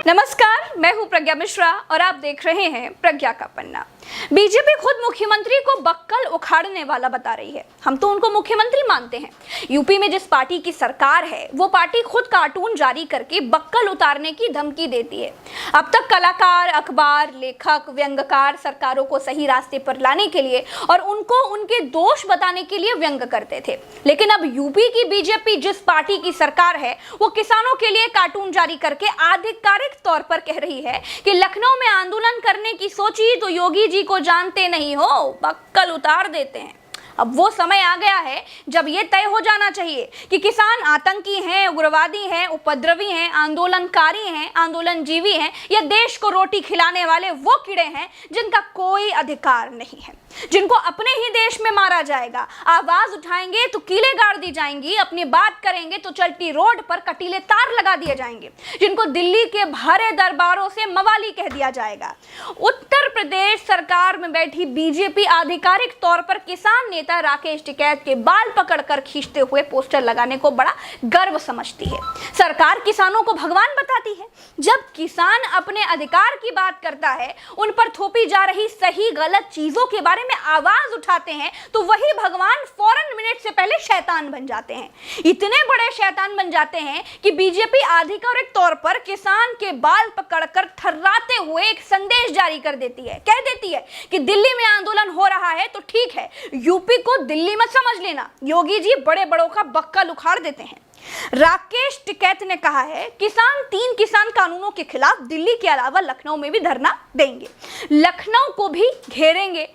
नमस्कार, मैं हूं प्रज्ञा मिश्रा और आप देख रहे हैं प्रज्ञा का पन्ना। बीजेपी खुद मुख्यमंत्री को बक्कल उखाड़ने वाला बता रही है। हम तो उनको मुख्यमंत्री मानते हैं। यूपी में जिस पार्टी की सरकार है वो पार्टी खुद कार्टून जारी करके बक्कल उतारने की धमकी देती है। अब तक कलाकार, अखबार, लेखक, व्यंग्यकार सरकारों को सही रास्ते पर लाने के लिए और उनको उनके दोष बताने के लिए व्यंग करते थे, लेकिन अब यूपी की बीजेपी जिस पार्टी की सरकार है वो किसानों के लिए कार्टून जारी करके आधिकारिक तौर पर कह रही है कि लखनऊ में आंदोलन करने की सोची तो योगी जी को जानते नहीं हो, बक्कल उतार देते हैं। अब वो समय आ गया है जब ये तय हो जाना चाहिए कि किसान आतंकी हैं, उग्रवादी हैं, उपद्रवी हैं, आंदोलनकारी हैं, आंदोलनजीवी हैं या देश को रोटी खिलाने वाले वो कीड़े हैं जिनका कोई अधिकार नहीं है, जिनको अपने ही देश में मारा जाएगा। आवाज उठाएंगे तो कीलें गाड़ दी जाएंगी, अपनी बात करेंगे तो चलती रोड पर कटीले तार लगा दिए जाएंगे, जिनको दिल्ली के भरे दरबारों से मवाली कह दिया जाएगा। उत्तर प्रदेश सरकार में बैठी बीजेपी आधिकारिक तौर पर किसान नेता राकेश टिकैत के बाल पकड़कर खींचते हुए पोस्टर लगाने को बड़ा गर्व समझती है। सरकार किसानों को भगवान बताती है। जब किसान अपने अधिकार की बात करता है, उन पर थोपी जा रही सही गलत चीजों के बारे में आवाज उठाते हैं, तो वही भगवान फौरन मिनट से पहले शैतान बन जाते हैं। इतने बड़े शैतान बन जाते हैं कि बीजेपी आधिकारिक तौर पर किसान के बाल पकड़कर थर्राते हुए एक संदेश जारी कर देती है। कह देती है कि दिल्ली में आंदोलन हो रहा है तो ठीक है, यूपी को दिल्ली मत समझ लेना, योगी जी बड़े बड़ों का बक्कल उखाड़ देते हैं। राकेश टिकैत ने कहा है किसान 3 किसान कानूनों के खिलाफ दिल्ली के अलावा लखनऊ में भी धरना देंगे, लखनऊ को भी घेरेंगे।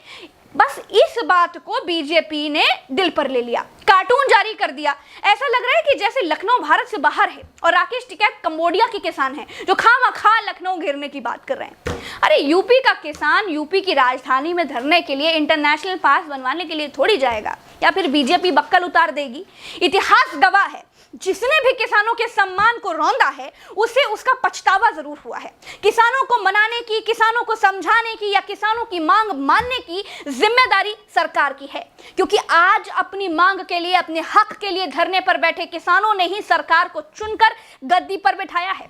बस इस बात को बीजेपी ने दिल पर ले लिया, कार्टून जारी कर दिया। ऐसा लग रहा है कि जैसे लखनऊ भारत से बाहर है और राकेश टिकैत कंबोडिया के किसान हैं जो खामखा लखनऊ घेरने की बात कर रहे हैं। अरे यूपी का किसान यूपी की राजधानी में धरने के लिए इंटरनेशनल पास बनवाने के लिए थोड़ी जाएगा या फिर बीजेपी बक्कल उतार देगी। इतिहास गवाह है, जिसने भी किसानों के सम्मान को रौंदा है उसे उसका पछतावा जरूर हुआ है। किसानों को मनाने की, किसानों को समझाने की या किसानों की मांग मानने की जिम्मेदारी सरकार की है, क्योंकि आज अपनी मांग के लिए, अपने हक के लिए धरने पर बैठे किसानों ने ही सरकार को चुनकर गद्दी पर बिठाया है।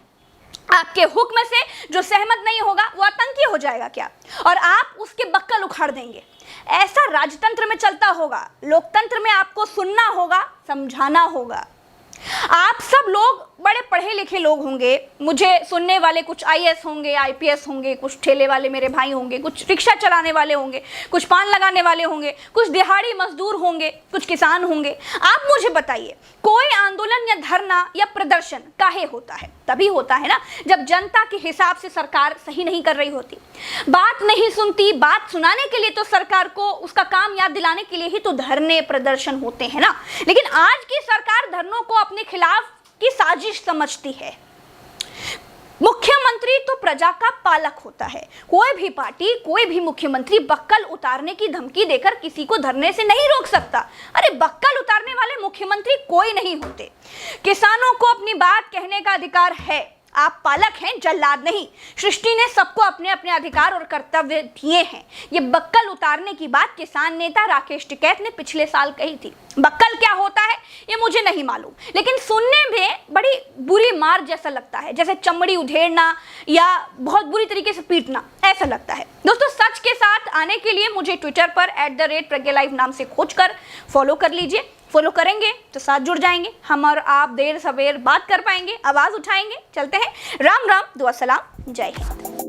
आपके हुक्म से जो सहमत नहीं होगा वो आतंकी हो जाएगा क्या, और आप उसके बक्कल उखाड़ देंगे। ऐसा राजतंत्र में चलता होगा। लोकतंत्र में आपको सुनना होगा, समझाना होगा। आप सब लोग बड़े पढ़े लिखे लोग होंगे, मुझे सुनने वाले कुछ आईएएस होंगे, आईपीएस होंगे, कुछ ठेले वाले मेरे भाई होंगे, कुछ रिक्शा चलाने वाले होंगे, कुछ पान लगाने वाले होंगे, कुछ दिहाड़ी मजदूर होंगे, कुछ किसान होंगे। आप मुझे बताइए, कोई आंदोलन या धरना या प्रदर्शन काहे होता है? तभी होता है ना जब जनता के हिसाब से सरकार सही नहीं कर रही होती, बात नहीं सुनती। बात सुनाने के लिए तो सरकार को उसका काम याद दिलाने के लिए ही तो धरने प्रदर्शन होते हैं ना। लेकिन आज की सरकार धरनों को अपने खिलाफ की साजिश समझती है। मुख्यमंत्री तो प्रजा का पालक होता है। कोई भी पार्टी, कोई भी मुख्यमंत्री बक्कल उतारने की धमकी देकर किसी को धरने से नहीं रोक सकता। अरे बक्कल उतारने वाले मुख्यमंत्री कोई नहीं होते। किसानों को अपनी बात कहने का अधिकार है। आप पालक हैं, जल्लाद नहीं। सृष्टि ने सबको अपने अपने अधिकार और कर्तव्य दिए हैं। ये बक्कल उतारने की बात किसान नेता राकेश टिकैत ने पिछले साल कही थी। बक्कल क्या होता है ये मुझे नहीं मालूम, लेकिन सुनने में बड़ी बुरी मार जैसा लगता है, जैसे चमड़ी उधेड़ना या बहुत बुरी तरीके से पीटना, ऐसा लगता है। दोस्तों, सच के साथ आने के लिए मुझे ट्विटर पर @प्रज्ञा नाम से खोज कर फॉलो कर लीजिए। फॉलो करेंगे तो साथ जुड़ जाएंगे। हम और आप देर सवेर बात कर पाएंगे, आवाज उठाएंगे। चलते हैं। राम राम, दुआ सलाम, जय हिंद।